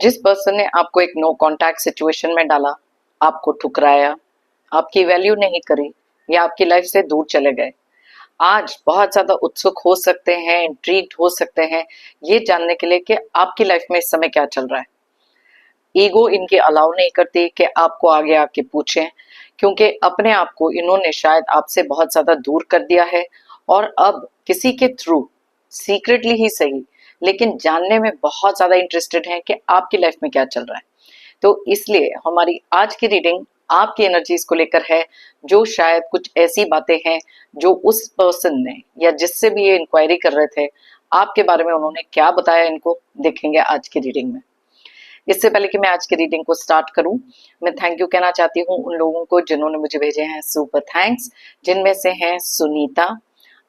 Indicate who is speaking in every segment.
Speaker 1: जिस पर्सन ने आपको एक नो कांटेक्ट सिचुएशन में डाला, आपको ठुकराया, आपकी वैल्यू नहीं करी या आपकी लाइफ से दूर चले गए, आज बहुत ज्यादा उत्सुक हो सकते हैं, इंट्रीग्ड हो सकते हैं ये जानने के लिए कि आपकी लाइफ में इस समय क्या चल रहा है। ईगो इनके अलाउ नहीं करती कि आपको आगे आके पूछें, क्योंकि अपने आप को इन्होंने शायद आपसे बहुत ज्यादा दूर कर दिया है और अब किसी के थ्रू सीक्रेटली ही सही लेकिन जानने में बहुत ज्यादा इंटरेस्टेड हैं कि आपकी लाइफ में क्या चल रहा है। तो इसलिए हमारी आज की रीडिंग आपकी एनर्जीज को लेकर है, जो शायद कुछ ऐसी बातें हैं जो उस पर्सन ने या जिससे भी ये इंक्वायरी कर रहे थे आपके बारे में उन्होंने क्या बताया, इनको देखेंगे आज की रीडिंग में। इससे पहले कि मैं आज की रीडिंग को स्टार्ट करूं, मैं थैंक यू कहना चाहती हूं उन लोगों को जिन्होंने मुझे भेजे हैं सुपर थैंक्स, जिनमें से हैं Sunita,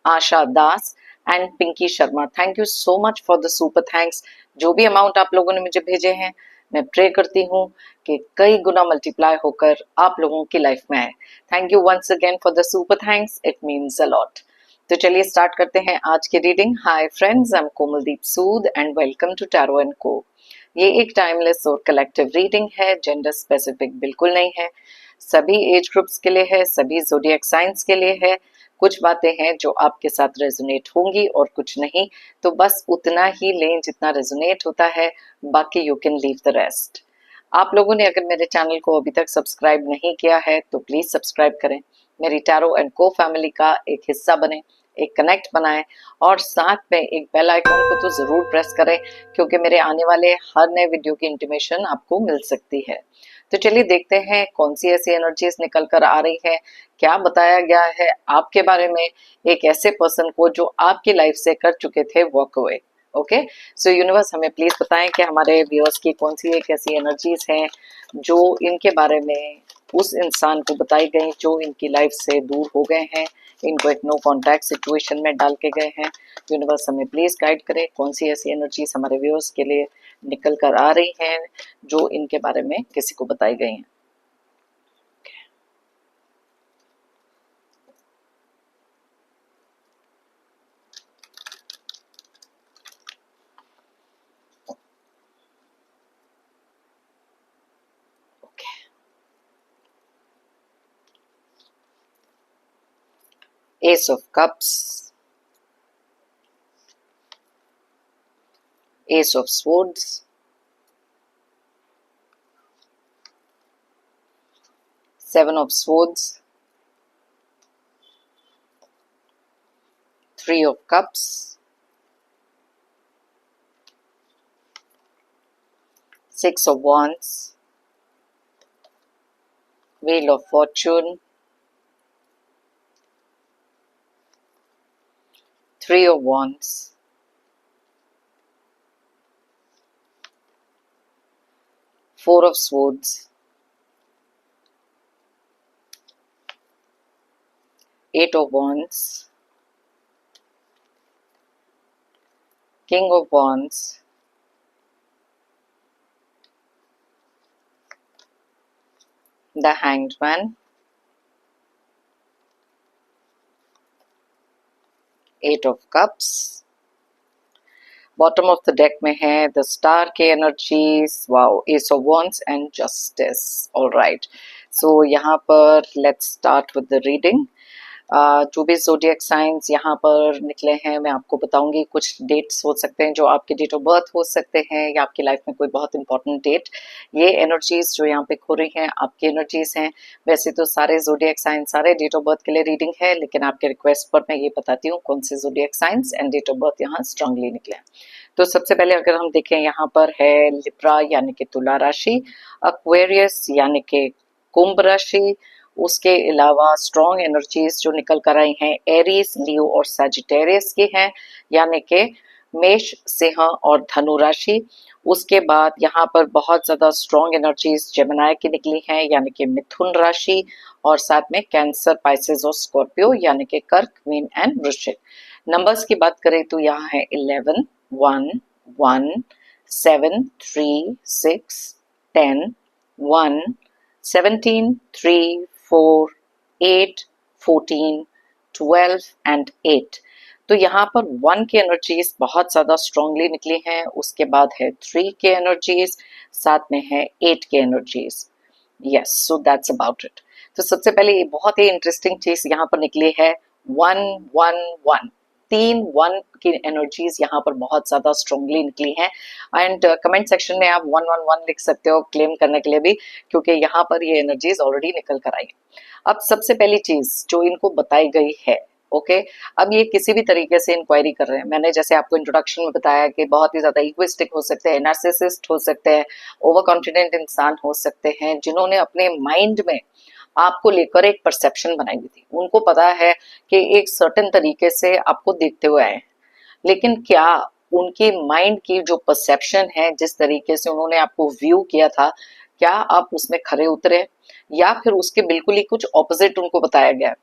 Speaker 1: Asha Das and Pinky Sharma. Thank you so much for the super thanks. जो भी अमाउंट आप लोगों ने मुझे भेजे हैं, मैं प्रे करती हूँ कि कई गुना मल्टीप्लाई होकर आप लोगों की लाइफ में आए। Thank you once again for the super thanks, it means a lot. तो चलिए स्टार्ट करते हैं आज की reading. Hi friends, I am Komaldeep Sood and welcome to tarot and co. ये एक टाइमलेस और कलेक्टिव रीडिंग है, जेंडर स्पेसिफिक बिल्कुल नहीं है, सभी एज ग्रुप्स के लिए है, सभी ज़ोडिएक साइंस के लिए है। कुछ बातें हैं जो आपके साथ रेजोनेट होंगी और कुछ नहीं, तो बस उतना ही लें जितना रेजोनेट होता है, बाकी you can leave the rest. आप लोगों ने अगर मेरे चैनल को अभी तक सब्सक्राइब नहीं किया है तो प्लीज सब्सक्राइब करें, मेरी टैरो एंड को फैमिली का एक हिस्सा बने, एक कनेक्ट बनाएं और साथ में एक बेल आइकॉन को तो जरूर प्रेस करें, क्योंकि मेरे आने वाले हर नए वीडियो की इंटीमेशन आपको मिल सकती है। तो चलिए देखते हैं कौन सी ऐसी एनर्जीज निकल कर आ रही है, क्या बताया गया है आपके बारे में एक ऐसे पर्सन को जो आपकी लाइफ से कर चुके थे वॉक अवे। ओके, सो यूनिवर्स हमें प्लीज बताएं कि हमारे व्यूअर्स की कौन सी एक ऐसी एनर्जीज हैं जो इनके बारे में उस इंसान को बताई गई जो इनकी लाइफ से दूर हो गए हैं, इनको एक नो कांटेक्ट सिचुएशन में डाल के गए हैं। यूनिवर्स हमें प्लीज गाइड करे कौन सी ऐसी एनर्जीज हमारे व्यूअर्स के लिए निकल कर आ रही हैं जो इनके बारे में किसी को बताई गई हैं। Ace of Cups, Ace of Swords, Seven of Swords, Three of Cups, Six of Wands, Wheel of Fortune, Three of Wands, Four of Swords, Eight of Wands, King of Wands, the Hanged Man, Eight of Cups, bottom of the deck में है the star के energies, wow, ace of wands and justice. Alright, so यहाँ पर let's start with the reading. जो भी zodiac science यहाँ पर निकले हैं मैं आपको बताऊंगी। कुछ डेट्स हो सकते हैं जो आपके डेट ऑफ बर्थ हो सकते हैं या आपकी लाइफ में कोई बहुत इंपॉर्टेंट डेट। ये एनर्जीज जो यहाँ पे खो रही हैं आपकी एनर्जीज हैं। वैसे तो सारे ज़ोडिएक साइंस सारे डेट ऑफ बर्थ के लिए रीडिंग है, लेकिन आपके रिक्वेस्ट पर मैं ये बताती हूँ कौन से zodiac signs and date of birth यहाँ स्ट्रांगली निकले। तो सबसे पहले अगर हम देखें यहाँ पर है लिब्रा यानी कि तुला राशि, एक्वेरियस यानी कि कुंभ राशि, उसके अलावा स्ट्रॉन्ग एनर्जीज जो निकल कर आई हैं एरीज, लियो और सजिटेरियस की हैं, यानी कि मेष, सिंह और धनु राशि। उसके बाद यहाँ पर बहुत ज्यादा स्ट्रॉन्ग एनर्जीज जेमिनी की निकली हैं, यानी कि मिथुन राशि, और साथ में कैंसर, पाइसेस और स्कॉर्पियो यानी कि कर्क, मीन एंड वृश्चिक। नंबर्स की बात करें तो यहाँ है 11, 1, 1, 7, 3, 6, 10, 1, 17, 3, 4, 8, 14, 12 and 8। तो यहाँ पर 1 की एनर्जीज बहुत ज्यादा स्ट्रांगली निकली हैं, उसके बाद है 3 के एनर्जीज, साथ में है 8 के energies. Yes, so that's about it. तो सबसे पहले ये बहुत ही इंटरेस्टिंग चीज यहाँ पर निकली है 111, 3 1 की एनर्जीज यहाँ पर बहुत ज्यादा स्ट्रांगली निकली हैं। एंड कमेंट सेक्शन में आप 111 लिख सकते हो क्लेम करने के लिए भी, क्योंकि यहाँ पर ये एनर्जीज ऑलरेडी निकल कर आई। अब सबसे पहली चीज जो इनको बताई गई है, ओके अब ये किसी भी तरीके से इंक्वायरी कर रहे हैं। मैंने जैसे आपको इंट्रोडक्शन में बताया कि बहुत ही ज्यादा इगोइस्टिक हो सकते हैं, नार्सिसिस्ट हो सकते हैं, ओवर कॉन्फिडेंट इंसान हो सकते हैं, जिन्होंने अपने माइंड में आपको लेकर एक परसेप्शन बनाई हुई थी। उनको पता है कि एक सर्टेन तरीके से आपको देखते हुए आए, लेकिन क्या उनकी माइंड की जो परसेप्शन है, जिस तरीके से उन्होंने आपको व्यू किया था, क्या आप उसमें खरे उतरे या फिर उसके बिल्कुल ही कुछ ऑपोजिट उनको बताया गया।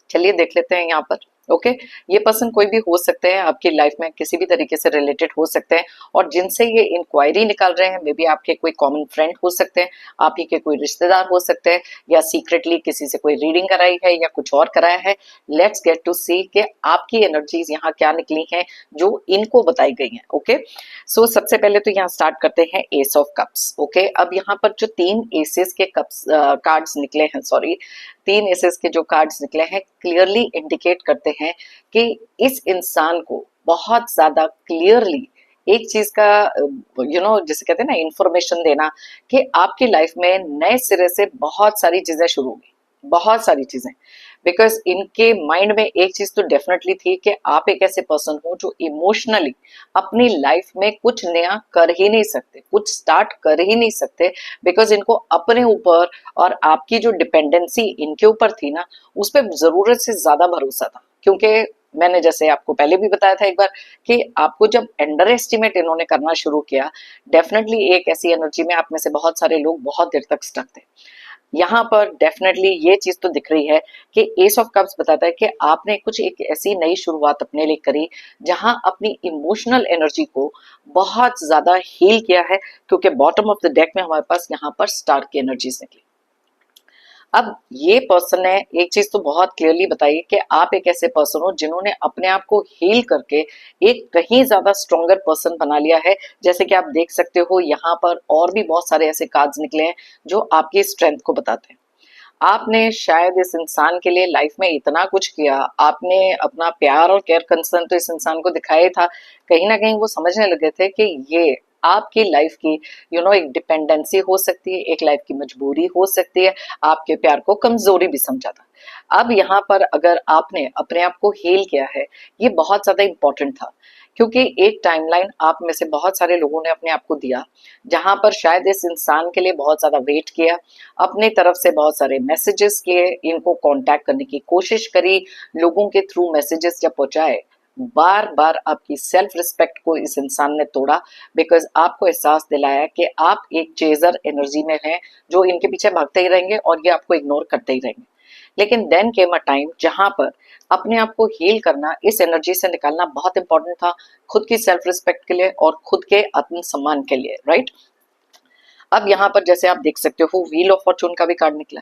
Speaker 1: चलिए देख लेते हैं यहाँ पर। ओके ये पर्सन कोई भी हो सकते हैं, आपकी लाइफ में किसी भी तरीके से रिलेटेड हो सकते हैं, और जिनसे ये इंक्वायरी निकाल रहे हैं मे बी आपके कोई कॉमन फ्रेंड हो सकते हैं, आप ही के कोई रिश्तेदार हो सकते हैं, या सीक्रेटली किसी से कोई रीडिंग कराई है या कुछ और कराया है। लेट्स गेट टू सी कि आपकी एनर्जीज यहाँ क्या निकली हैं जो इनको बताई गई हैं। ओके सो सबसे पहले तो यहाँ स्टार्ट करते हैं एस ऑफ कप्स। ओके अब यहाँ पर जो 3 एसेस के कप्स कार्ड्स निकले हैं, सॉरी 3 एसेस के जो कार्ड्स निकले हैं, क्लियरली इंडिकेट करते हैं कि इस इंसान को बहुत ज्यादा क्लियरली एक चीज का जिसे कहते हैं ना इंफॉर्मेशन देना, कि आपकी लाइफ में नए सिरे से बहुत सारी चीजें शुरू होंगी, बहुत सारी चीजें। बिकॉज इनके माइंड में एक चीज तो डेफिनेटली थी कि आप एक ऐसे पर्सन हो जो इमोशनली अपनी लाइफ में कुछ नया कर ही नहीं सकते, कुछ स्टार्ट कर ही नहीं सकते, बिकॉज इनको अपने ऊपर और आपकी जो डिपेंडेंसी इनके ऊपर थी ना, उस पर जरूरत से ज्यादा भरोसा था। क्योंकि मैंने जैसे आपको पहले भी बताया था एक बार कि आपको जब अंडर एस्टिमेट इन्होंने करना शुरू किया, डेफिनेटली एक ऐसी एनर्जी में आप में से बहुत सारे लोग बहुत देर तक स्टक थे। यहाँ पर डेफिनेटली ये चीज तो दिख रही है कि एस ऑफ कप्स बताता है कि आपने कुछ एक ऐसी नई शुरुआत अपने लिए करी जहां अपनी इमोशनल एनर्जी को बहुत ज्यादा हील किया है, क्योंकि बॉटम ऑफ द डेक में हमारे पास यहाँ पर स्टार की एनर्जीज निकली। अब ये पर्सन ने एक चीज तो बहुत क्लियरली बताई कि आप एक ऐसे पर्सन हो जिन्होंने अपने आप को हील करके एक कहीं ज्यादा स्ट्रॉन्गर पर्सन बना लिया है। जैसे कि आप देख सकते हो यहाँ पर और भी बहुत सारे ऐसे कार्ड्स निकले हैं जो आपकी स्ट्रेंथ को बताते हैं। आपने शायद इस इंसान के लिए लाइफ में इतना कुछ किया, आपने अपना प्यार और केयर कंसर्न तो इस इंसान को दिखाया ही था। कहीं ना कहीं वो समझने लगे थे कि ये आपकी लाइफ की एक डिपेंडेंसी हो सकती है, एक लाइफ की मजबूरी हो सकती है, आपके प्यार को कमजोरी भी समझा था। अब यहाँ पर अगर आपने अपने आप को हील किया है, ये बहुत ज्यादा इंपॉर्टेंट था, क्योंकि एक टाइमलाइन आप में से बहुत सारे लोगों ने अपने आप को दिया, जहां पर शायद इस इंसान के लिए बहुत ज्यादा वेट किया, अपने तरफ से बहुत सारे मैसेजेस किए, इनको कांटेक्ट करने की कोशिश करी, लोगों के थ्रू मैसेजेस जब पहुंचाए, बार बार आपकी सेल्फ रिस्पेक्ट को इस इंसान ने तोड़ा, बिकॉज आपको एहसास दिलाया कि आप एक चेजर एनर्जी में हैं जो इनके पीछे भागते ही रहेंगे और ये आपको इग्नोर करते ही रहेंगे। लेकिन देन केम अ टाइम जहां पर अपने आप को हील करना, इस एनर्जी से निकालना बहुत इंपॉर्टेंट था, खुद की सेल्फ रिस्पेक्ट के लिए और खुद के आत्मसम्मान के लिए, राइट। अब यहाँ पर जैसे आप देख सकते हो व्हील ऑफ फॉर्चून का भी कार्ड निकला।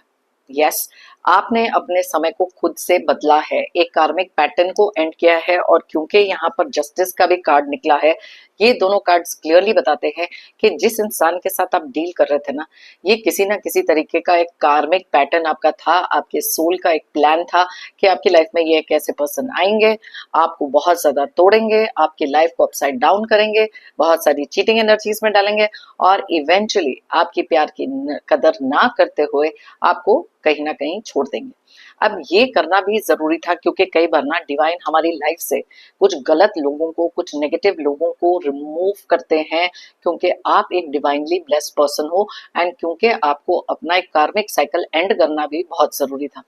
Speaker 1: यस आपने अपने समय को खुद से बदला है, एक कार्मिक पैटर्न को एंड किया है, और क्योंकि यहाँ पर जस्टिस का भी कार्ड निकला है, ये दोनों कार्ड्स क्लियरली बताते हैं कि जिस इंसान के साथ आप डील कर रहे थे ना, ये किसी ना किसी तरीके का एक कार्मिक पैटर्न आपका था, आपके सोल का एक प्लान था कि आपकी लाइफ में ये एक ऐसे पर्सन आएंगे, आपको बहुत ज्यादा तोड़ेंगे, आपकी लाइफ को अपसाइड डाउन करेंगे, बहुत सारी चीटिंग एनर्जीज में डालेंगे, और इवेंचुअली आपकी प्यार की कदर ना करते हुए आपको कहीं ना कहीं छोड़ देंगे। अब ये करना भी जरूरी था, क्योंकि कई बार ना डिवाइन हमारी लाइफ से कुछ गलत लोगों को, कुछ नेगेटिव लोगों को रिमूव करते हैं, क्योंकि आप एक डिवाइनली ब्लेस्ड पर्सन हो, एंड क्योंकि आपको अपना एक कार्मिक साइकिल एंड करना भी बहुत जरूरी था।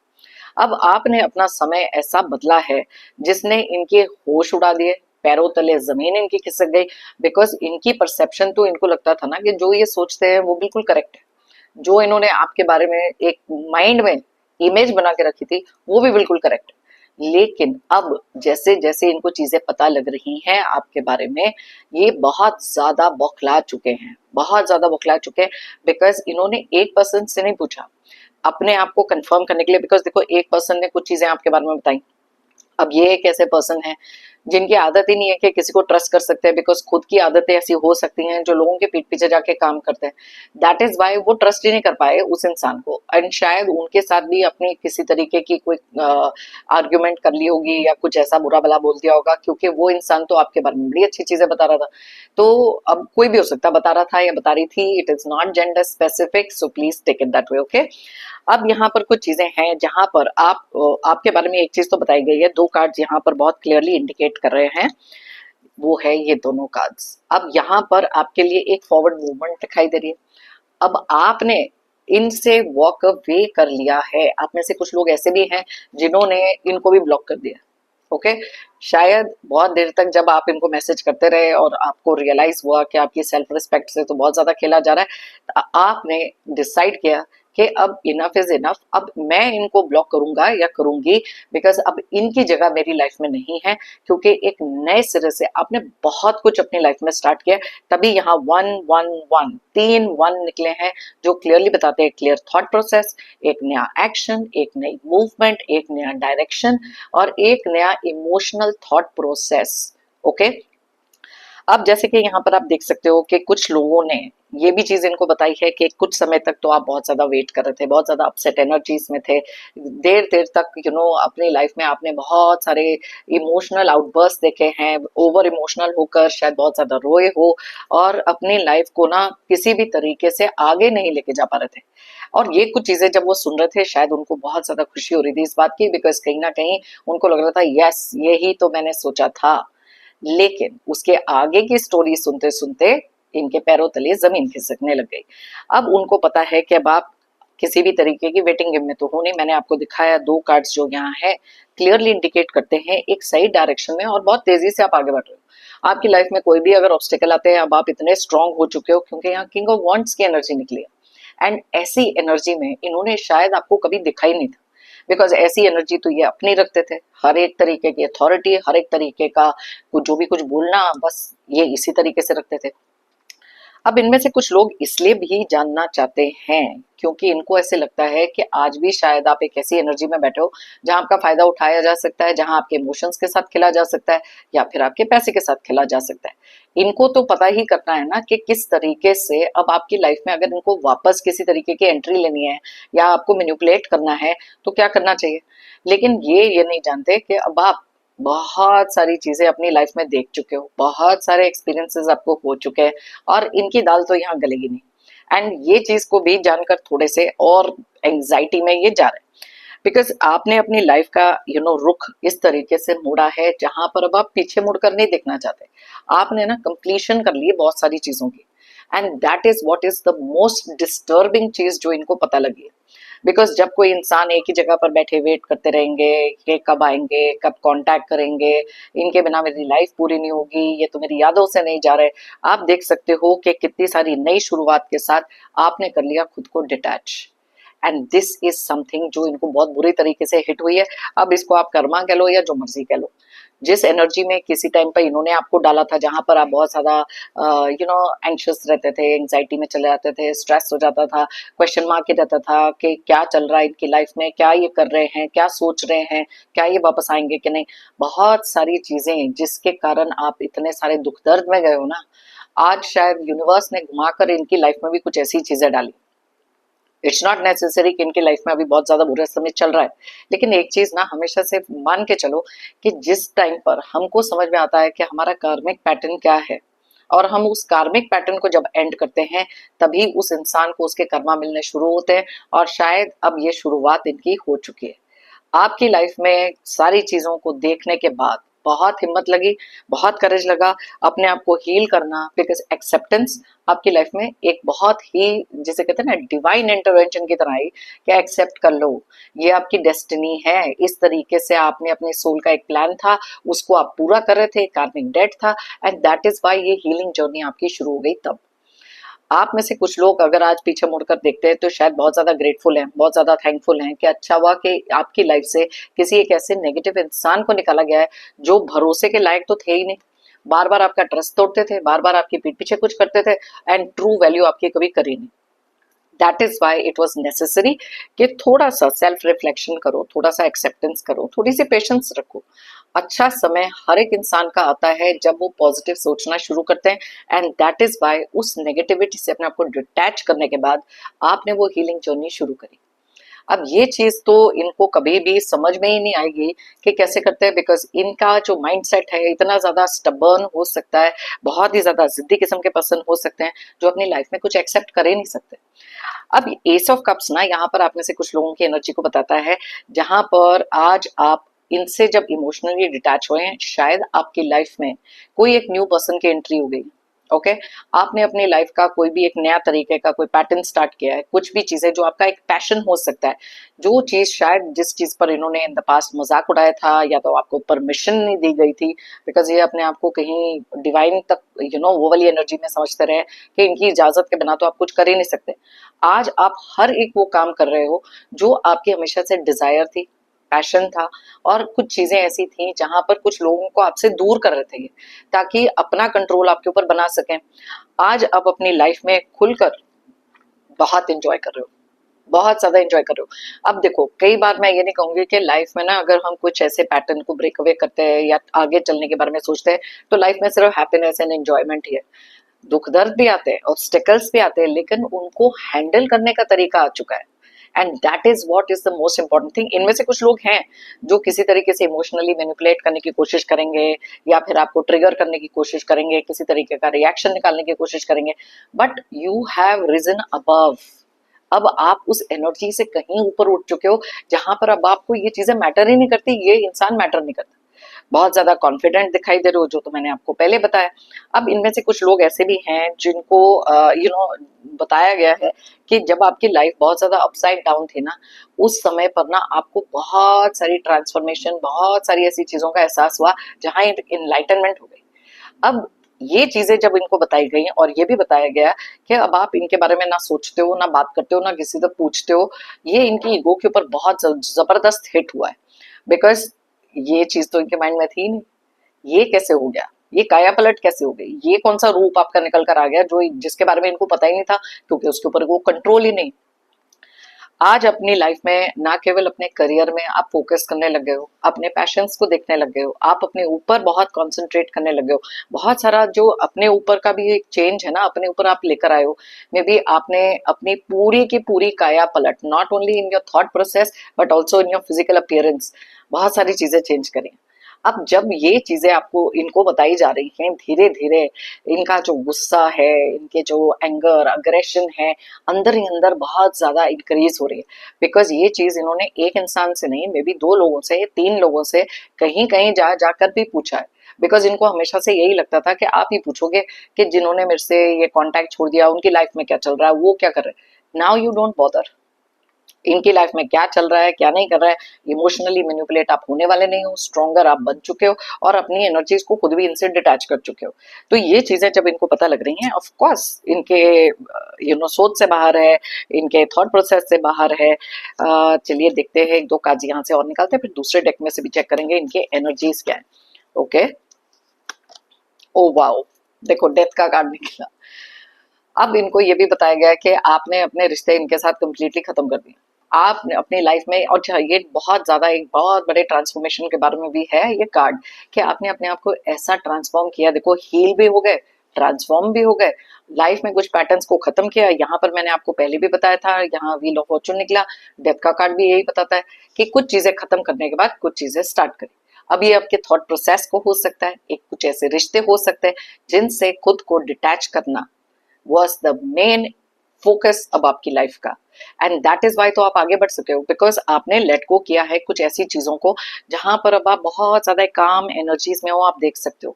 Speaker 1: अब आपने अपना समय ऐसा बदला है जिसने इनके होश उड़ा दिए, पैरों तले जमीन इनकी खिसक गई, बिकॉज इनकी परसेप्शन तो इनको लगता था ना कि जो ये सोचते हैं वो बिल्कुल करेक्ट है, जो इन्होंने आपके बारे में एक माइंड में इमेज बना के रखी थी वो भी बिल्कुल करेक्ट है। लेकिन अब जैसे जैसे इनको चीजें पता लग रही हैं आपके बारे में, ये बहुत ज्यादा बौखला चुके हैं, बहुत ज्यादा बौखला चुके हैं, बिकॉज इन्होंने एक पर्सन से नहीं पूछा अपने आप को कंफर्म करने के लिए। बिकॉज देखो एक पर्सन ने कुछ चीजें आपके बारे में बताई, अब ये एक ऐसे पर्सन है जिनकी आदत ही नहीं है कि किसी को ट्रस्ट कर सकते हैं, बिकॉज खुद की आदतें ऐसी हो सकती हैं जो लोगों के पीठ पीछे जाके काम करते हैं। दैट इज वाई वो ट्रस्ट ही नहीं कर पाए उस इंसान को, एंड शायद उनके साथ भी अपनी किसी तरीके की कोई आर्ग्यूमेंट कर ली होगी या कुछ ऐसा बुरा भला बोल दिया होगा, क्योंकि वो इंसान तो आपके बारे में बड़ी अच्छी चीजें बता रहा था। तो अब कोई भी हो सकता है, बता रहा था या बता रही थी, it is not gender specific, so please take it that way, okay. अब यहाँ पर कुछ चीजें हैं जहां पर आपके बारे में एक चीज तो बताई गई है, दो कार्ड्स यहाँ पर बहुत क्लियरली इंडिकेट कर रहे हैं, वो है ये दोनों कार्ड्स। अब यहाँ पर आपके लिए एक फॉरवर्ड मूवमेंट दिखाई दे रही है। अब आपने इनसे वॉक अवे कर लिया है। आप में से कुछ लोग ऐसे भी हैं जिन्होंने इनको भी ब्लॉक कर दिया, ओके। शायद बहुत देर तक जब आप इनको मैसेज करते रहे और आपको रियलाइज हुआ कि आपकी सेल्फ रिस्पेक्ट से तो बहुत ज्यादा खेला जा रहा है, तो आपने डिसाइड किया कि अब इनफ इज इनफ, अब मैं इनको ब्लॉक करूंगा या करूंगी, बिकॉज अब इनकी जगह मेरी लाइफ में नहीं है, क्योंकि एक नए सिरे से आपने बहुत कुछ अपनी लाइफ में स्टार्ट किया। तभी यहाँ 1 1 1 3 1 निकले हैं, जो क्लियरली बताते हैं क्लियर थॉट प्रोसेस, एक नया एक्शन, एक नई मूवमेंट, एक नया डायरेक्शन और एक नया इमोशनल थॉट प्रोसेस, ओके। अब जैसे कि यहाँ पर आप देख सकते हो कि कुछ लोगों ने ये भी चीज इनको बताई है कि कुछ समय तक तो आप बहुत ज्यादा वेट कर रहे थे, बहुत ज्यादा अपसेट एनर्जीज में थे, देर देर तक अपनी लाइफ में आपने बहुत सारे इमोशनल आउटबर्स्ट देखे हैं, ओवर इमोशनल होकर शायद बहुत ज्यादा रोए हो और अपनी लाइफ को ना किसी भी तरीके से आगे नहीं लेके जा पा रहे थे। और ये कुछ चीजें जब वो सुन रहे थे, शायद उनको बहुत ज्यादा खुशी हो रही थी इस बात की, बिकॉज कहीं ना कहीं उनको लग रहा था यस यही तो मैंने सोचा था। लेकिन उसके आगे की स्टोरी सुनते सुनते इनके पैरों तले जमीन खिसकने लग गई। अब उनको पता है कि अब आप किसी भी तरीके की वेटिंग गेम में तो हो नहीं। मैंने आपको दिखाया दो कार्ड्स जो यहाँ है क्लियरली इंडिकेट करते हैं एक सही डायरेक्शन में और बहुत तेजी से आप आगे बढ़ रहे हो। आपकी लाइफ में कोई भी अगर ऑब्स्टिकल आते हैं, अब आप इतने स्ट्रांग हो चुके हो, क्योंकि यहाँ किंग ऑफ वॉन्ड्स की एनर्जी निकली है, एंड ऐसी एनर्जी में इन्होंने शायद आपको कभी दिखाई नहीं था, बिकॉज ऐसी एनर्जी तो ये अपनी रखते थे, हर एक तरीके की अथॉरिटी, हर एक तरीके का कुछ जो भी कुछ बोलना, बस ये इसी तरीके से रखते थे। अब इनमें से कुछ लोग इसलिए भी जानना चाहते हैं क्योंकि इनको ऐसे लगता है कि आज भी शायद आप एक ऐसी एनर्जी में बैठे हो जहां आपका फायदा उठाया जा सकता है, जहां आपके इमोशंस के साथ खेला जा सकता है या फिर आपके पैसे के साथ खेला जा सकता है। इनको तो पता ही करना है ना कि किस तरीके से अब आपकी लाइफ में अगर इनको वापस किसी तरीके की एंट्री लेनी है या आपको मैनिपुलेट करना है तो क्या करना चाहिए। लेकिन ये नहीं जानते कि अब आप बहुत सारी चीजें अपनी लाइफ में देख चुके हो, बहुत सारे एक्सपीरियंसेस आपको हो चुके हैं और इनकी दाल तो यहाँ गलेगी नहीं। एंड ये चीज को भी जानकर थोड़े से और एंजाइटी में ये जा रहे हैं, बिकॉज आपने अपनी लाइफ का रुख इस तरीके से मोड़ा है जहां पर अब आप पीछे मुड़कर नहीं देखना चाहते। आपने ना कंप्लीशन कर ली है बहुत सारी चीजों की, and that is what is the most disturbing चीज जो इनको पता लगी है। बिकॉज जब कोई इंसान एक ही जगह पर बैठे वेट करते रहेंगे कि कब आएंगे, कब कांटेक्ट करेंगे, इनके बिना मेरी लाइफ पूरी नहीं होगी, ये तो मेरी यादों से नहीं जा रहे, आप देख सकते हो कि कितनी सारी नई शुरुआत के साथ आपने कर लिया खुद को detach. And this is something जो इनको बहुत बुरी तरीके से हिट हुई है। अब इसको आप कर्मा कह लो या जो मर्जी कह लो, जिस एनर्जी में किसी टाइम पर इन्होंने आपको डाला था जहां पर आप बहुत ज्यादा एंशियस रहते थे, एंजाइटी में चले जाते थे, स्ट्रेस हो जाता था, क्वेश्चन मार्क ही रहता था कि क्या चल रहा है इनकी लाइफ में, क्या ये कर रहे हैं, क्या सोच रहे हैं, क्या ये वापस आएंगे कि नहीं, बहुत सारी चीजें जिसके कारण आप इतने सारे दुख दर्द में गए हो ना, आज शायद यूनिवर्स ने घुमाकर इनकी लाइफ में भी कुछ ऐसी चीजें डाली। इट्स नॉट नेसेसरी कि इनकी लाइफ में अभी बहुत ज्यादा बुरा समय चल रहा है, लेकिन एक चीज ना हमेशा से मान के चलो कि जिस टाइम पर हमको समझ में आता है कि हमारा कार्मिक पैटर्न क्या है और हम उस कार्मिक पैटर्न को जब एंड करते हैं, तभी उस इंसान को उसके कर्मा मिलने शुरू होते हैं। और शायद अब ये शुरुआत इनकी हो चुकी है। आपकी लाइफ में सारी चीजों को देखने के बाद बहुत हिम्मत लगी, बहुत करेज लगा अपने आप को हील करना, बिकॉज एक्सेप्टेंस आपकी लाइफ में एक बहुत ही, जिसे कहते हैं ना, डिवाइन इंटरवेंशन की तरह आई कि एक्सेप्ट कर लो, ये आपकी डेस्टिनी है। इस तरीके से आपने अपने सोल का एक प्लान था, उसको आप पूरा कर रहे थे, कार्मिक डेट था, एंड दैट इज वाई ये हीलिंग जर्नी आपकी शुरू हो गई। तब आप में से कुछ लोग अगर आज पीछे मुड़कर देखते हैं तो शायद बहुत ज्यादा ग्रेटफुल हैं, बहुत ज्यादा थैंकफुल हैं कि अच्छा हुआ कि आपकी लाइफ से किसी एक ऐसे नेगेटिव इंसान को निकाला गया है जो भरोसे के लायक तो थे ही नहीं, बार बार आपका ट्रस्ट तोड़ते थे, बार बार आपकी पीठ पीछे कुछ करते थे, एंड ट्रू वैल्यू आपकी कभी करी नहीं। That is why it was necessary कि थोड़ा सा सेल्फ रिफ्लेक्शन करो, थोड़ा सा एक्सेप्टेंस करो, थोड़ी सी पेशेंस रखो। अच्छा समय हर एक इंसान का आता है जब वो पॉजिटिव सोचना शुरू करते हैं, एंड दैट इज वाई उस नेगेटिविटी से अपने आप को डिटैच करने के बाद आपने वो हीलिंग जर्नी शुरू करी। अब ये चीज तो इनको कभी भी समझ में ही नहीं आएगी कि कैसे करते हैं, बिकॉज इनका जो माइंडसेट है इतना ज्यादा स्टबर्न हो सकता है, बहुत ही ज्यादा जिद्दी किस्म के पर्सन हो सकते हैं जो अपनी लाइफ में कुछ एक्सेप्ट कर ही नहीं सकते। अब एस ऑफ कप्स ना यहाँ पर आप में से कुछ लोगों की एनर्जी को बताता है, जहां पर आज आप इनसे जब इमोशनली डिटैच हुए हैं, शायद आपकी लाइफ में कोई एक न्यू पर्सन की एंट्री हो गई। ओके आपने अपनी लाइफ का कोई भी एक नया तरीके का कोई पैटर्न स्टार्ट किया है, कुछ भी चीजें जो आपका एक पैशन हो सकता है, जो चीज शायद जिस चीज पर इन्होंने इन द पास्ट मजाक उड़ाया था या तो आपको परमिशन नहीं दी गई थी, बिकॉज ये अपने आप को कहीं डिवाइन तक वो वाली एनर्जी में समझते रहे कि इनकी इजाजत के बिना तो आप कुछ कर ही नहीं सकते। आज आप हर एक वो काम कर रहे हो जो आपकी हमेशा से डिजायर थी, पैशन था, और कुछ चीजें ऐसी थी जहां पर कुछ लोगों को आपसे दूर कर रहे थे ये, ताकि अपना कंट्रोल आपके ऊपर बना सकें। आज आप अपनी लाइफ में खुलकर बहुत एंजॉय कर रहे हो, बहुत ज्यादा एंजॉय कर रहे हो। अब देखो कई बार मैं ये नहीं कहूंगी कि लाइफ में ना अगर हम कुछ ऐसे पैटर्न को ब्रेक अवे करते हैं या आगे चलने के बारे में सोचते हैं तो लाइफ में सिर्फ हैप्पीनेस एंड एंजॉयमेंट ही है। दुख दर्द भी आते हैं, ऑब्स्टेकल्स भी आते हैं, लेकिन उनको हैंडल करने का तरीका आ चुका है, and that is what is the most important thing. इनमें से कुछ लोग हैं जो किसी तरीके से इमोशनली मैनिपुलेट करने की कोशिश करेंगे या फिर आपको ट्रिगर करने की कोशिश करेंगे, किसी तरीके का रिएक्शन निकालने की कोशिश करेंगे, but you have risen above. अब आप उस एनर्जी से कहीं ऊपर उठ चुके हो जहां पर अब आपको ये चीजें मैटर ही नहीं करती, ये इंसान मैटर नहीं करता। बहुत ज्यादा कॉन्फिडेंट दिखाई दे रहे हो, जो तो मैंने आपको पहले बताया। अब इनमें से कुछ लोग ऐसे भी हैं जिनको बताया गया है कि जब आपकी लाइफ बहुत ज्यादा अपसाइड डाउन थी ना, उस समय पर ना आपको बहुत सारी ट्रांसफॉर्मेशन, बहुत सारी ऐसी चीजों का एहसास हुआ जहां इनलाइटनमेंट हो गई। अब ये चीजें जब इनको बताई गई और ये भी बताया गया कि अब आप इनके बारे में ना सोचते हो, ना बात करते हो, ना किसी से पूछते हो, ये इनकी ईगो के ऊपर बहुत जबरदस्त हिट हुआ है, बिकॉज ये चीज तो इनके माइंड में थी नहीं। ये कैसे हो गया, ये काया पलट कैसे हो गई, ये कौन सा रूप आपका निकल कर आ गया जो जिसके बारे में इनको पता ही नहीं था, क्योंकि उसके ऊपर वो कंट्रोल ही नहीं। आज अपनी लाइफ में ना केवल अपने करियर में आप फोकस करने लग गए हो, अपने पैशंस को देखने लग गए हो, आप अपने ऊपर बहुत कंसंट्रेट करने लग गए हो। बहुत सारा जो अपने ऊपर का भी एक चेंज है ना, अपने ऊपर आप लेकर आए हो। मे बी आपने अपनी पूरी की पूरी काया पलट, not only in your thought process but also in your physical appearance, बहुत सारी चीजें चेंज करी। अब जब ये चीजें आपको इनको बताई जा रही हैं, धीरे धीरे इनका जो गुस्सा है, इनके जो एंगर अग्रेशन है, अंदर ही अंदर बहुत ज्यादा इंक्रीज हो रही है, बिकॉज ये चीज इन्होंने एक इंसान से नहीं, मे बी 2 लोगों से, 3 लोगों से, कहीं कहीं जा जाकर भी पूछा है। बिकॉज इनको हमेशा से यही लगता था कि आप ही पूछोगे कि जिन्होंने मेरे से ये कांटेक्ट छोड़ दिया उनकी लाइफ में क्या चल रहा है, वो क्या कर रहे हैं। नाउ यू डोंट बॉदर इनकी लाइफ में क्या चल रहा है, क्या नहीं कर रहा है। इमोशनली मैनिपुलेट आप होने वाले नहीं हो, स्ट्रॉन्गर आप बन चुके हो और अपनी एनर्जीज को खुद भी इनसे डिटैच कर चुके हो। तो ये चीजें जब इनको पता लग रही हैं, ऑफ कोर्स इनके सोच से बाहर है, इनके थॉट प्रोसेस से बाहर है। चलिए देखते हैं, 1-2 कार्ड यहाँ से और निकालते हैं, फिर दूसरे डेक में से भी चेक करेंगे इनके एनर्जीज क्या है। ओके, ओ वाओ, देखो डेथ का कार्ड निकला। अब इनको ये भी बताया गया है कि आपने अपने रिश्ते इनके साथ कंप्लीटली खत्म कर दिए। आपने अपनी लाइफ में, और ये बहुत ज्यादा एक बहुत बड़े ट्रांसफॉर्मेशन के बारे में भी है ये कार्ड, कि आपने अपने आप को ऐसा ट्रांसफॉर्म किया, देखो हील भी हो गए, ट्रांसफॉर्म भी हो गए, लाइफ में कुछ पैटर्न्स को खत्म किया। यहाँ पर मैंने आपको पहले भी बताया था, यहाँ व्हील ऑफ फॉर्चून निकला, डेथ का कार्ड भी यही बताता है कि कुछ चीजें खत्म करने के बाद कुछ चीजें स्टार्ट करें। अब ये आपके थॉट प्रोसेस को हो सकता है, एक कुछ ऐसे रिश्ते हो सकते हैं जिनसे खुद को डिटैच करना was the main फोकस अब आपकी लाइफ का, एंड दैट इज वाई तो आप आगे बढ़ सके हो, बिकॉज आपने लेट गो किया है कुछ ऐसी चीजों को जहां पर अब आप बहुत ज्यादा काम एनर्जीज में हो। आप देख सकते हो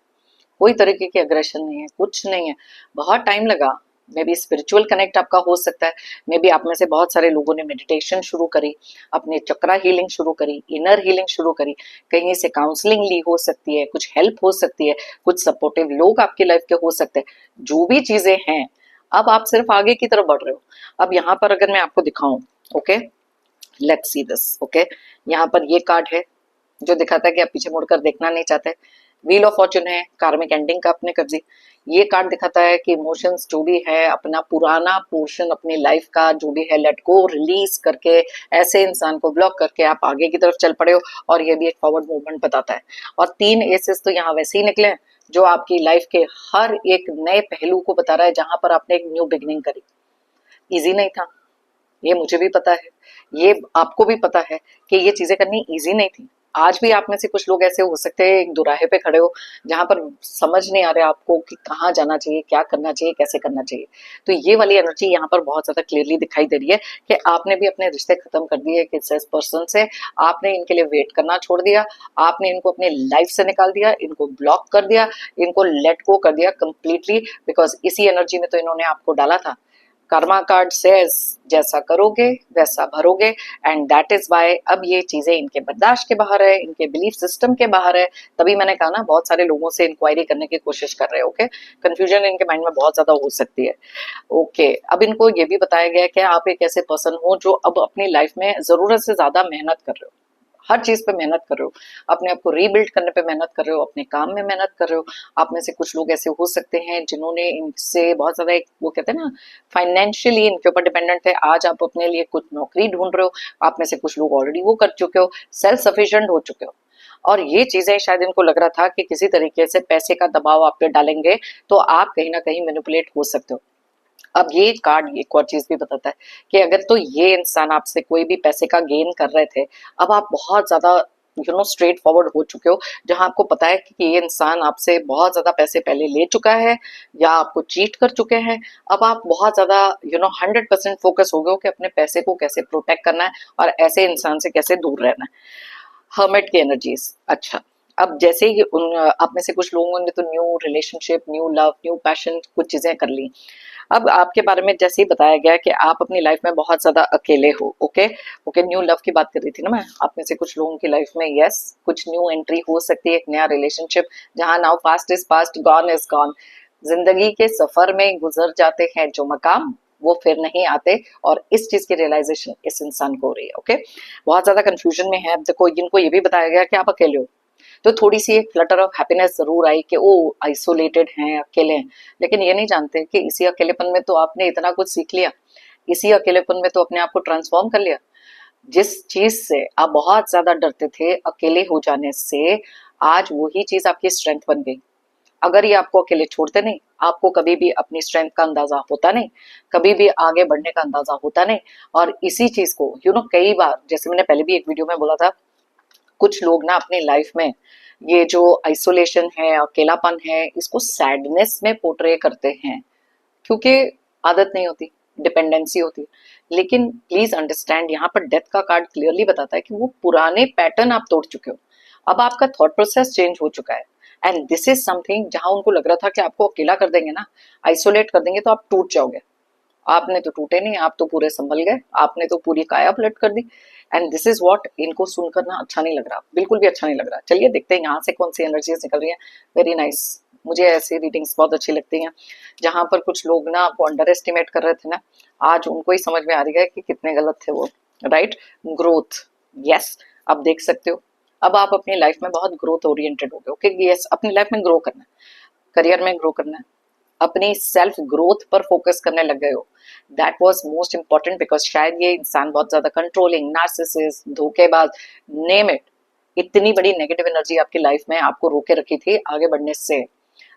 Speaker 1: कोई तरीके की अग्रेशन नहीं है, कुछ नहीं है, बहुत टाइम लगा। मे बी स्पिरिचुअल कनेक्ट आपका हो सकता है, मे बी आप में से बहुत सारे लोगों ने मेडिटेशन शुरू करी, अपने चक्रा हीलिंग शुरू करी, इनर हीलिंग शुरू करी, कहीं से काउंसलिंग ली हो सकती है, कुछ हेल्प हो सकती है, कुछ सपोर्टिव लोग आपकी लाइफ के हो सकते हैं। जो भी चीजें हैं, अब आप सिर्फ आगे की तरफ बढ़ रहे हो। अब यहाँ पर अगर मैं आपको दिखाऊं, okay let's see this. Okay, यहाँ पर ये कार्ड है जो दिखाता है कि आप पीछे मुड़कर देखना नहीं चाहते। व्हील ऑफ फॉर्चून है, कार्मिक एंडिंग का आपने कर दी। ये कार्ड दिखाता है कि इमोशंस जो भी है, अपना पुराना पोर्शन अपनी लाइफ का जो भी है, लेट गो, रिलीज करके ऐसे इंसान को ब्लॉक करके आप आगे की तरफ चल पड़े हो, और ये भी एक फॉरवर्ड मूवमेंट बताता है। और 3 एसेस तो यहाँ वैसे ही निकले हैं जो आपकी लाइफ के हर एक नए पहलू को बता रहा है, जहां पर आपने एक न्यू बिगनिंग करी। इजी नहीं था, ये मुझे भी पता है, ये आपको भी पता है कि ये चीजें करनी इजी नहीं थी। आज भी आप में से कुछ लोग ऐसे हो सकते हैं एक दुराहे पे खड़े हो, जहां पर समझ नहीं आ रहा आपको कि कहाँ जाना चाहिए, क्या करना चाहिए, कैसे करना चाहिए। तो ये वाली एनर्जी यहाँ पर बहुत ज्यादा क्लियरली दिखाई दे रही है कि आपने भी अपने रिश्ते खत्म कर दिए किसी पर्सन से, आपने इनके लिए वेट करना छोड़ दिया, आपने इनको अपनी लाइफ से निकाल दिया, इनको ब्लॉक कर दिया, इनको लेट गो कर दिया कंप्लीटली, बिकॉज इसी एनर्जी में तो इन्होंने आपको डाला था। कर्मा कार्ड सेज जैसा करोगे वैसा भरोगे, एंड दैट इज वाई अब ये चीजें इनके बर्दाश्त के बाहर है, इनके बिलीफ सिस्टम के बाहर है। तभी मैंने कहा ना, बहुत सारे लोगों से इंक्वायरी करने की कोशिश कर रहे हो। ओके, कंफ्यूजन इनके माइंड में बहुत ज्यादा हो सकती है। ओके, अब इनको ये भी बताया गया है कि आप एक ऐसे पर्सन हो जो अब अपनी लाइफ में जरूरत से ज्यादा मेहनत कर रहे हो, हर चीज पे मेहनत कर रहे हो, अपने आप को रीबिल्ड करने पे मेहनत कर रहे हो, अपने काम में मेहनत कर रहे हो। आप में से कुछ लोग ऐसे हो सकते हैं जिन्होंने इनसे बहुत ज्यादा एक वो कहते हैं ना, फाइनेंशियली इनके ऊपर डिपेंडेंट है। आज आप अपने लिए कुछ नौकरी ढूंढ रहे हो, आप में से कुछ लोग ऑलरेडी वो कर चुके हो, सेल्फ सफिशिएंट हो चुके हो। और ये चीजें शायद इनको लग रहा था कि किसी तरीके से पैसे का दबाव आप पे डालेंगे तो आप कहीं ना कहीं मैनिपुलेट हो सकते हो। अब ये कार्ड एक और चीज भी बताता है कि अगर तो ये इंसान आपसे कोई भी पैसे का गेन कर रहे थे, अब आप बहुत ज्यादा स्ट्रेट फॉरवर्ड हो चुके हो, जहां आपको पता है कि ये इंसान आपसे बहुत ज्यादा पैसे पहले ले चुका है या आपको चीट कर चुके हैं। अब आप बहुत ज्यादा 100% फोकस हो गए हो कि अपने पैसे को कैसे प्रोटेक्ट करना है और ऐसे इंसान से कैसे दूर रहना है। हर्मिट की एनर्जीज। अच्छा, अब जैसे ही उन आप में से कुछ लोगों ने तो new relationship, new love, new passion कुछ चीजें कर ली। अब आपके बारे में जैसे ही बताया गया कि आप अपनी लाइफ में बहुत ज्यादा अकेले हो। ओके ओके, न्यू लव की बात कर रही थी ना मैं। आप में से कुछ लोगों की लाइफ में यस कुछ न्यू एंट्री हो सकती है, एक नया रिलेशनशिप, जहां now past is past, gone is gone. जिंदगी के सफर में गुजर जाते हैं जो मकाम, वो फिर नहीं आते, और इस चीज की रियलाइजेशन इस इंसान को हो रही है। ओके, बहुत ज्यादा कंफ्यूजन में है। अब देखो, इनको ये भी बताया गया कि आप अकेले हो, तो थोड़ी सी एक फ्लटर ऑफ हैप्पीनेस जरूर आई कि ओ आइसोलेटेड हैं, अकेले हैं। लेकिन ये नहीं जानते कि इसी अकेलेपन में तो आपने इतना कुछ सीख लिया, इसी अकेलेपन में तो अपने आप को ट्रांसफॉर्म कर लिया। जिस चीज से आप बहुत ज्यादा डरते थे अकेले हो जाने से, आज वही चीज आपकी स्ट्रेंथ बन गई। अगर ये आपको अकेले छोड़ते नहीं, आपको कभी भी अपनी स्ट्रेंथ का अंदाजा होता नहीं, कभी भी आगे बढ़ने का अंदाजा होता नहीं। और इसी चीज को कई बार, जैसे मैंने पहले भी एक वीडियो में बोला था, कुछ लोग ना अपनी लाइफ में ये जो आइसोलेशन है, अकेलापन है, इसको सैडनेस में पोर्ट्रे करते हैं, क्योंकि आदत नहीं होती, डिपेंडेंसी होती है। लेकिन प्लीज अंडरस्टैंड, यहाँ पर डेथ का कार्ड क्लियरली बताता है कि वो पुराने पैटर्न आप तोड़ चुके हो, अब आपका थॉट प्रोसेस चेंज हो चुका है। एंड दिस इज समथिंग जहां उनको लग रहा था कि आपको अकेला कर देंगे ना, आइसोलेट कर देंगे तो आप टूट जाओगे। आपने तो टूटे नहीं, आप तो पूरे संभल गए, आपने तो पूरी काया पलट कर दी। एंड दिस इज व्हाट इनको सुनकर ना अच्छा नहीं लग रहा, बिल्कुल भी अच्छा नहीं लग रहा। चलिए देखते हैं यहाँ से कौन सी एनर्जीज निकल रही है। वेरी नाइस, मुझे ऐसी रीडिंग्स बहुत अच्छी लगती हैं, जहां पर कुछ लोग ना आपको अंडर एस्टिमेट कर रहे थे ना, आज उनको ही समझ में आ रही है कि कितने गलत थे वो। राइट, ग्रोथ, यस, आप देख सकते हो अब आप अपनी लाइफ में बहुत ग्रोथ ओरिएंटेड हो गए। ओके, यस, अपनी लाइफ में ग्रो करना है, करियर में ग्रो करना है, अपनी सेल्फ ग्रोथ पर फोकस करने लग गए हो। That was most important, because शायद ये इंसान बहुत ज्यादा कंट्रोलिंग, नार्सिसिस्ट, धोखेबाज, नेम इट, इतनी बड़ी नेगेटिव एनर्जी आपकी लाइफ में आपको रोके रखी थी आगे बढ़ने से।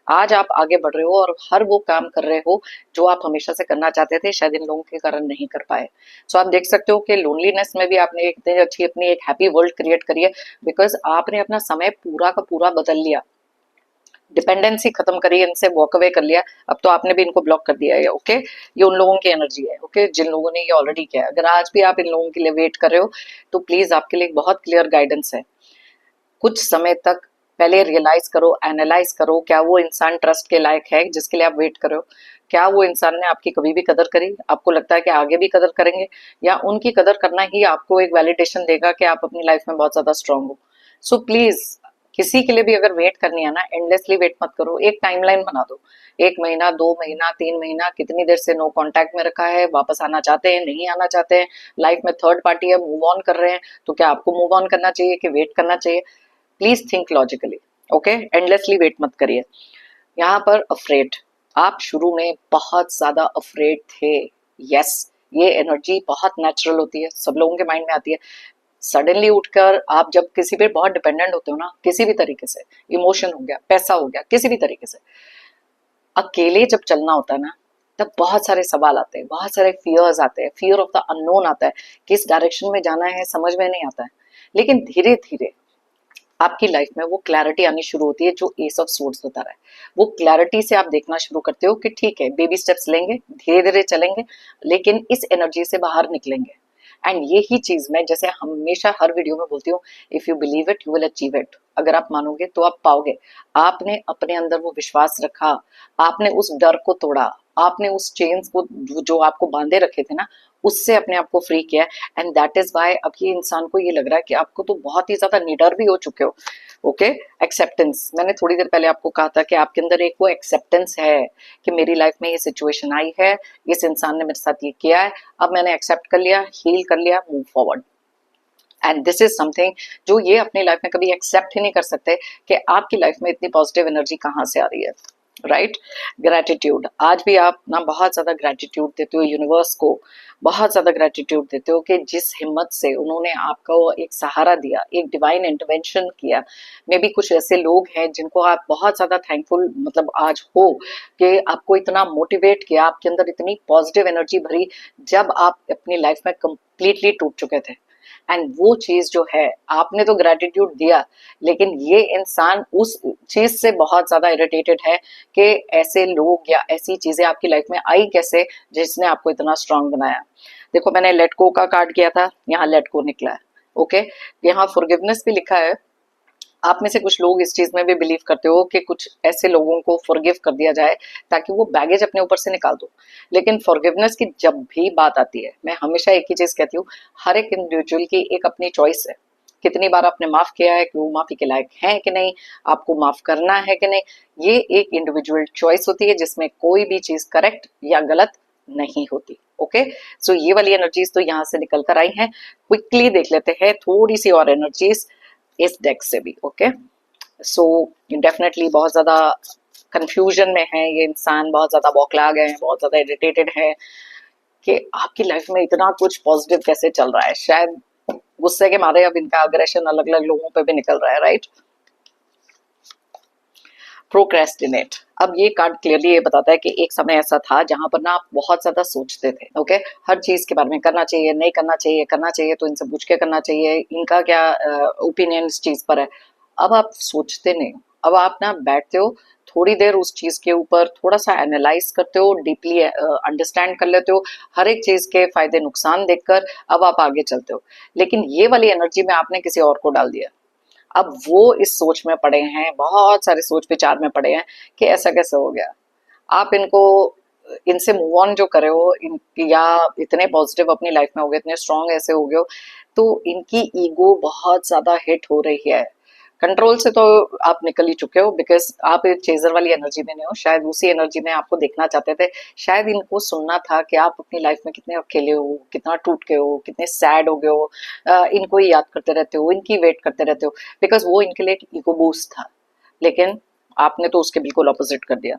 Speaker 1: आज आप आगे बढ़ रहे हो और हर वो काम कर रहे हो जो आप हमेशा से करना चाहते थे, शायद इन लोगों के कारण नहीं कर पाए। सो आप देख सकते हो कि लोनलीनेस में भी आपने इतनी अच्छी अपनी एक हैप्पी वर्ल्ड क्रिएट करी है, बिकॉज आपने अपना समय पूरा का पूरा बदल लिया, डिपेंडेंसी खत्म करी, इनसे वॉक अवे कर लिया। अब तो आपने भी इनको ब्लॉक कर दिया है। ओके, ये उन लोगों की एनर्जी है, ओके, जिन लोगों ने ये ऑलरेडी किया है। अगर आज भी आप इन लोगों के लिए वेट कर रहे हो तो प्लीज आपके लिए बहुत क्लियर गाइडेंस है। कुछ समय तक पहले रियलाइज करो, एनालाइज करो, क्या वो इंसान ट्रस्ट के लायक है जिसके लिए आप वेट कर रहे हो? क्या वो इंसान ने आपकी कभी भी कदर करी? आपको लगता है कि आगे भी कदर करेंगे, या उनकी कदर करना ही आपको एक वैलिडेशन देगा कि आप अपनी लाइफ में बहुत ज्यादा स्ट्रांग हो? सो प्लीज, किसी के लिए भी अगर वेट करनी है ना, एंडलेसली वेट मत करो, एक टाइमलाइन बना दो। 1 महीना, 2 महीना, 3 महीना, कितनी देर से नो कांटेक्ट में रखा है, वापस आना चाहते हैं, नहीं आना चाहते हैं, लाइफ में थर्ड पार्टी है, मूव ऑन कर रहे हैं, तो क्या आपको मूव ऑन करना चाहिए कि वेट करना चाहिए? Please think logically. Okay, endlessly wait मत करिए। यहाँ पर अफ्रेड, आप शुरू में बहुत ज्यादा अफ्रेड थे। यस, ये एनर्जी बहुत नेचुरल होती है, सब लोगों के माइंड में आती है। सडनली उठकर आप जब किसी पे बहुत डिपेंडेंट होते हो ना, किसी भी तरीके से, इमोशन हो गया, पैसा हो गया, किसी भी तरीके से, अकेले जब चलना होता है ना, तब बहुत सारे सवाल आते हैं, बहुत सारे फियर्स आते हैं, फियर ऑफ द अननोन आता है, किस डायरेक्शन में जाना है समझ में नहीं आता है। लेकिन धीरे धीरे आपकी लाइफ में वो क्लैरिटी आनी शुरू होती है, जो एस ऑफ सोर्ड्स बता रहा है। वो क्लैरिटी से आप देखना शुरू करते हो कि ठीक है, बेबी स्टेप्स लेंगे, धीरे धीरे चलेंगे, लेकिन इस एनर्जी से बाहर निकलेंगे। एंड यही चीज मैं जैसे हमेशा हर वीडियो में बोलती हूँ, if you believe it you will achieve it. अगर आप मानोगे तो आप पाओगे। आपने अपने अंदर वो विश्वास रखा, आपने उस डर को तोड़ा, आपने उस चेन्स को जो आपको बांधे रखे थे ना, उससे अपने आप को फ्री किया। एंड दैट इज वाई अब ये इंसान को ये लग रहा है कि आपको तो बहुत ही ज्यादा निडर भी हो चुके हो। ओके, एक्सेप्टेंस, मैंने थोड़ी देर पहले आपको कहा था कि आपके अंदर एक वो एक्सेप्टेंस है कि मेरी लाइफ में ये सिचुएशन आई है, इस इंसान ने मेरे साथ ये किया है, अब मैंने एक्सेप्ट कर लिया, हील कर लिया, move forward. And this is something जो ये अपनी लाइफ में कभी एक्सेप्ट ही नहीं कर सकते कि आपकी लाइफ में इतनी पॉजिटिव एनर्जी कहाँ से आ रही है। राइट, ग्रेटिट्यूड, आज भी आप ना बहुत ज्यादा ग्रेटिट्यूड देते हो यूनिवर्स को, बहुत ज्यादा ग्रेटिट्यूड देते हो कि जिस हिम्मत से उन्होंने आपको एक सहारा दिया, एक डिवाइन इंटरवेंशन किया। मे बी कुछ ऐसे लोग हैं जिनको आप बहुत ज्यादा थैंकफुल मतलब आज हो कि आपको इतना मोटिवेट किया, आपके अंदर इतनी पॉजिटिव एनर्जी भरी जब आप अपनी लाइफ में कंप्लीटली टूट चुके थे। एंड वो चीज जो है, आपने तो ग्रेटिट्यूड दिया, लेकिन ये इंसान उस चीज से बहुत ज्यादा इरिटेटेड है कि ऐसे लोग या ऐसी चीजें आपकी लाइफ में आई कैसे, जिसने आपको इतना स्ट्रांग बनाया। देखो, मैंने लेट गो का कार्ड किया था, यहाँ लेट गो निकला है। ओके, यहाँ फॉरगिवनेस भी लिखा है। आप में से कुछ लोग इस चीज में भी बिलीव करते हो कि कुछ ऐसे लोगों को फॉरगिव कर दिया जाए ताकि वो बैगेज अपने ऊपर से निकाल दो। लेकिन फॉरगिवनेस की जब भी बात आती है, मैं हमेशा एक ही चीज कहती हूँ, हर एक इंडिविजुअल की एक अपनी चॉइस है। कितनी बार आपने माफ किया है, कि वो माफी के लायक है कि नहीं, आपको माफ करना है कि नहीं, ये एक इंडिविजुअल चॉइस होती है जिसमें कोई भी चीज करेक्ट या गलत नहीं होती। ओके, सो ये वाली एनर्जीज तो यहाँ से निकल कर आई हैं। क्विकली देख लेते हैं थोड़ी सी और एनर्जीज इस डेक से भी। ओके, सो डेफिनेटली बहुत ज्यादा कंफ्यूजन में है ये इंसान, बहुत ज्यादा बौखला गए हैं, बहुत ज्यादा इरिटेटेड है कि आपकी लाइफ में इतना कुछ पॉजिटिव कैसे चल रहा है। शायद गुस्से के मारे अब इनका अग्रेशन अलग अलग लोगों पे भी निकल रहा है। राइट, प्रोक्रेस्टिनेट, अब ये कार्ड क्लियरली ये बताता है कि एक समय ऐसा था जहां पर ना आप बहुत ज्यादा सोचते थे। ओके, हर चीज के बारे में, करना चाहिए नहीं करना चाहिए, करना चाहिए तो इनसे पूछ के करना चाहिए, इनका क्या ओपिनियन इस चीज पर है। अब आप सोचते नहीं, अब आप ना बैठते हो, थोड़ी देर उस चीज के ऊपर थोड़ा सा एनालाइज करते हो, डीपली अंडरस्टैंड कर लेते हो, हर एक चीज के फायदे नुकसान देखकर अब आप आगे चलते हो। लेकिन ये वाली एनर्जी में आपने किसी और को डाल दिया। अब वो इस सोच में पड़े हैं, बहुत सारे सोच विचार में पड़े हैं कि ऐसा कैसे हो गया। आप इनको, इनसे मूव ऑन जो करे हो, या इतने पॉजिटिव अपनी लाइफ में हो गए, इतने स्ट्रांग ऐसे हो गए हो, तो इनकी ईगो बहुत ज्यादा हिट हो रही है। कंट्रोल से तो आप निकल ही चुके हो, बिकॉज आप चेजर वाली एनर्जी में नहीं हो, शायद उसी एनर्जी में आपको देखना चाहते थे। शायद इनको सुनना था कि आप अपनी लाइफ में कितने अकेले हो, कितना टूट के हो, कितने सैड हो गए हो, इनको ही याद करते रहते हो, इनकी वेट करते रहते हो, बिकॉज वो इनके लिए एक ईगो बूस्ट था। लेकिन आपने तो उसके बिल्कुल ऑपोजिट कर दिया।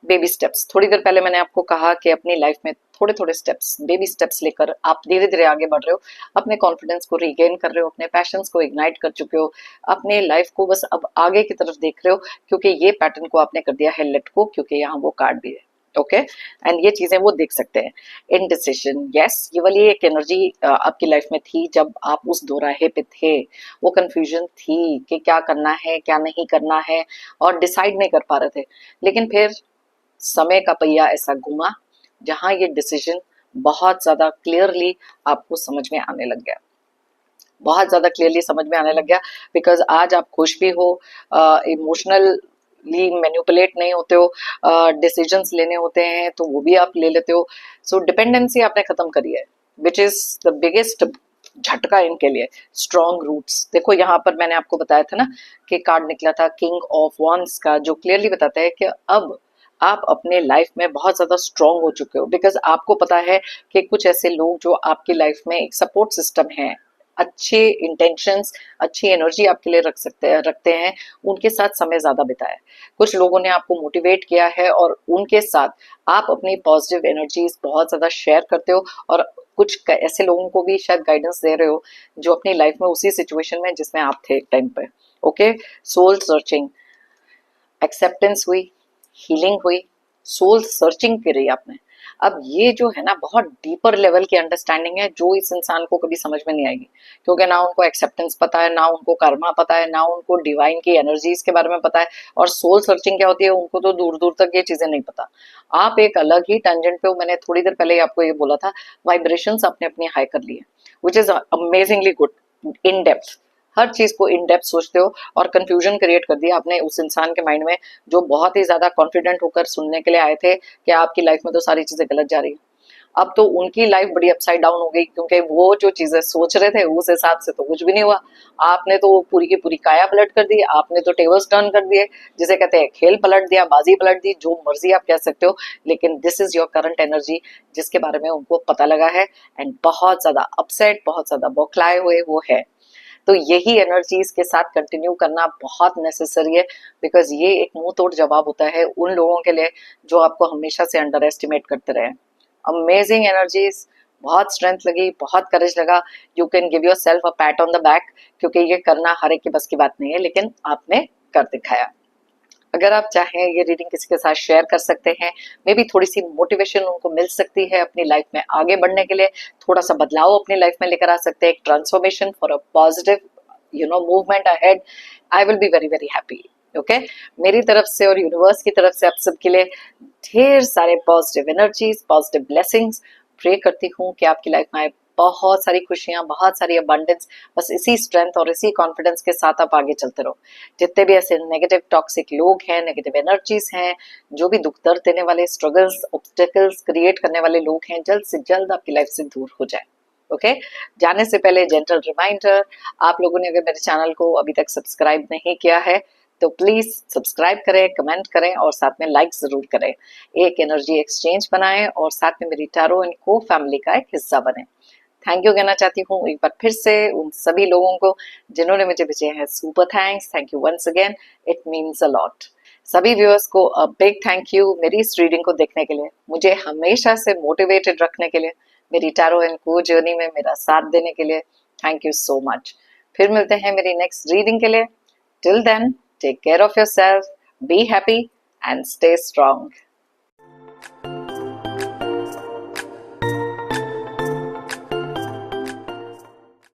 Speaker 1: बेबी स्टेप्स, थोड़ी देर पहले मैंने आपको कहा कि अपनी लाइफ में थोड़े थोड़े स्टेप्स, बेबी स्टेप्स लेकर आप धीरे धीरे आगे बढ़ रहे हो, अपने कॉन्फिडेंस को रीगेन कर रहे हो, अपने पैशंस को इग्नाइट कर चुके हो, अपने लाइफ को बस अब आगे की तरफ देख रहे हो, क्योंकि ये पैटर्न को आपने कर दिया है लेट को, क्योंकि यहाँ वो कार्ड भी है। ओके, एंड ये चीजें वो देख सकते हैं। इनडिसिजन, यस, ये वाली एक एनर्जी आपकी लाइफ में थी जब आप उस दोराहे पे थे। वो कंफ्यूजन थी कि क्या करना है क्या नहीं करना है, और डिसाइड नहीं कर पा रहे थे। लेकिन फिर समय का पहिया ऐसा घुमा जहां ये डिसीजन बहुत ज्यादा क्लियरली आपको समझ में आने लग गया, बहुत ज्यादा क्लियरली समझ में आने लग गया। बिकॉज आज आप खुश भी हो, इमोशनली मैनिपुलेट नहीं होते हो, डिसीजंस लेने होते हैं तो वो भी आप ले लेते हो। सो डिपेंडेंसी आपने खत्म करी है, विच इज द बिगेस्ट झटका इनके लिए। स्ट्रॉन्ग रूट्स, देखो यहाँ पर मैंने आपको बताया था ना कि कार्ड निकला था किंग ऑफ वॉन्ड्स का, जो क्लियरली बताता है कि अब आप अपने लाइफ में बहुत ज्यादा स्ट्रांग हो चुके हो, बिकॉज आपको पता है कि कुछ ऐसे लोग जो आपकी लाइफ में एक सपोर्ट सिस्टम है, अच्छे इंटेंशंस, अच्छी एनर्जी आपके लिए रखते हैं, उनके साथ समय ज्यादा बिताएं। कुछ लोगों ने आपको मोटिवेट किया है और उनके साथ आप अपनी पॉजिटिव एनर्जीज बहुत ज्यादा शेयर करते हो, और कुछ ऐसे लोगों को भी शायद गाइडेंस दे रहे हो जो अपनी लाइफ में उसी सिचुएशन में जिसमें आप थे एक टाइम पे। ओके, सोल सर्चिंग, एक्सेप्टेंस हुई, हीलिंग हुई, सोल सर्चिंग करी आपने। अब ये जो है ना बहुत डीपर लेवल की अंडरस्टैंडिंग है जो इस इंसान को कभी समझ में नहीं आएगी, क्योंकि ना उनको एक्सेप्टेंस पता है, ना उनको कर्मा पता है, ना उनको डिवाइन की एनर्जीज के बारे में पता है, और सोल सर्चिंग क्या होती है उनको तो दूर दूर तक ये चीजें नहीं पता। आप एक अलग ही टेंजेंट पे हो, मैंने थोड़ी देर पहले ही आपको ये बोला था, वाइब्रेशंस आपने अपनी हाई कर ली है, which is amazingly good, in depth, हर चीज को इन डेप्थ सोचते हो, और कंफ्यूजन क्रिएट कर दिया आपने उस इंसान के माइंड में जो बहुत ही ज्यादा कॉन्फिडेंट होकर सुनने के लिए आए थे कि आपकी लाइफ में तो सारी चीजें गलत जा रही है। अब तो उनकी लाइफ बड़ी अपसाइड डाउन हो गई, क्योंकि वो जो चीजें सोच रहे थे उस हिसाब से तो कुछ भी नहीं हुआ। आपने तो पूरी की पूरी काया पलट कर दी, आपने तो टेबल्स टर्न कर दिए, जिसे कहते हैं खेल पलट दिया, बाजी पलट दी, जो मर्जी आप कह सकते हो, लेकिन this is your current energy जिसके बारे में उनको पता लगा है, एंड बहुत ज्यादा अपसेट, बहुत ज्यादा बौखलाए हुए वो है। तो यही एनर्जीज के साथ कंटिन्यू करना बहुत नेसेसरी है, बिकॉज ये एक मुंह तोड़ जवाब होता है उन लोगों के लिए जो आपको हमेशा से अंडर एस्टिमेट करते रहे। अमेजिंग एनर्जीज, बहुत स्ट्रेंथ लगी, बहुत करेज लगा। You can give your self a PAT on the back, क्योंकि ये करना हर एक की बस की बात नहीं है, लेकिन आपने कर दिखाया। अगर आप चाहें ये रीडिंग किसी के साथ शेयर कर सकते हैं, मे बी थोड़ी सी मोटिवेशन उनको मिल सकती है अपनी लाइफ में आगे बढ़ने के लिए, थोड़ा सा बदलाव अपनी लाइफ में लेकर आ सकते हैं, एक transformation for a positive movement ahead. I will be very very happy. Okay, मेरी तरफ से और यूनिवर्स की तरफ से आप सबके लिए ढेर सारे positive energies, positive blessings. Pray करती हूँ कि आपकी लाइफ में आए बहुत सारी खुशियां, बहुत सारी अबंडेंस। बस इसी स्ट्रेंथ और इसी कॉन्फिडेंस के साथ आप आगे चलते रहो। जितने भी ऐसे नेगेटिव टॉक्सिक लोग हैं, नेगेटिव एनर्जीज हैं, जो भी दुख दर्द देने वाले, स्ट्रगल्स, ऑब्स्टेकल्स क्रिएट करने वाले लोग हैं, जल्द से जल्द आपकी लाइफ से दूर हो जाए। ओके, जाने से पहले जेंटल रिमाइंडर, आप लोगों ने अगर मेरे चैनल को अभी तक सब्सक्राइब नहीं किया है तो प्लीज सब्सक्राइब करें, कमेंट करें और साथ में लाइक जरूर करें। एक एनर्जी एक्सचेंज बनाएं और साथ में मेरी टैरो एंड को फैमिली का एक हिस्सा बने। थैंक यू कहना चाहती हूँ एक बार फिर से उन सभी लोगों को जिन्होंने मुझे भेजे हैं super thanks. Thank you once again, it means a lot. सभी व्यूअर्स को अ बिग थैंक यू मेरी इस रीडिंग को देखने के लिए, मुझे हमेशा से मोटिवेटेड रखने के लिए, मेरी टैरो एंड को जर्नी में मेरा साथ देने के लिए। Thank you so much. फिर मिलते हैं मेरी नेक्स्ट रीडिंग के लिए। Till then, take care of yourself, be happy and stay strong.